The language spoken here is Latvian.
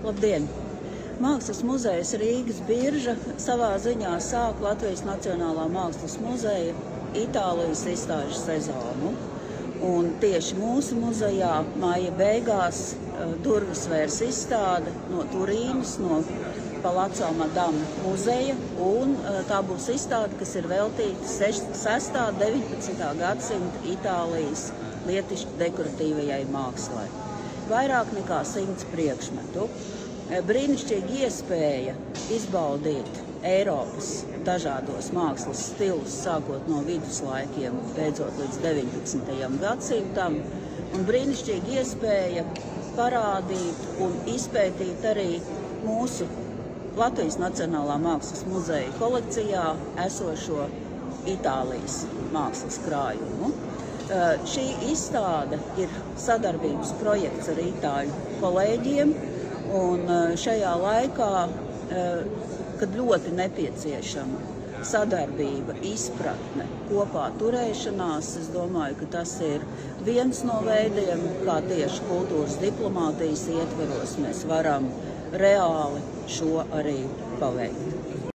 Labdien! Mākslas muzejs Rīgas Birža savā ziņā sāk Latvijas Nacionālā mākslas muzeja Itālijas izstāžu sezonu. Un tieši mūsu muzejā māja beigās durvis vērs izstāde no Turīnas, no Palazzo Madama muzeja, un tā būs izstāde, kas ir veltīta 6. un 19. gadsimta Itālijas lietišķi dekoratīvajai mākslai. Vairāk nekā 100 priekšmetu. Brīnišķīga iespēja izbaudīt Eiropas dažādos mākslas stilus, sākot no viduslaikiem, beidzot līdz 19. gadsimtam, un brīnišķīga iespēja parādīt un izpētīt arī mūsu Latvijas Nacionālā mākslas muzeja kolekcijā esošo Itālijas mākslas krājumu. Šī izstāde ir sadarbības projekts ar itāļu kolēģiem, un šajā laikā, kad ļoti nepieciešama sadarbība, izpratne, kopā turēšanās, es domāju, ka tas ir viens no veidiem, kā tieši kultūras diplomātijas ietveros mēs varam reāli šo arī paveikt.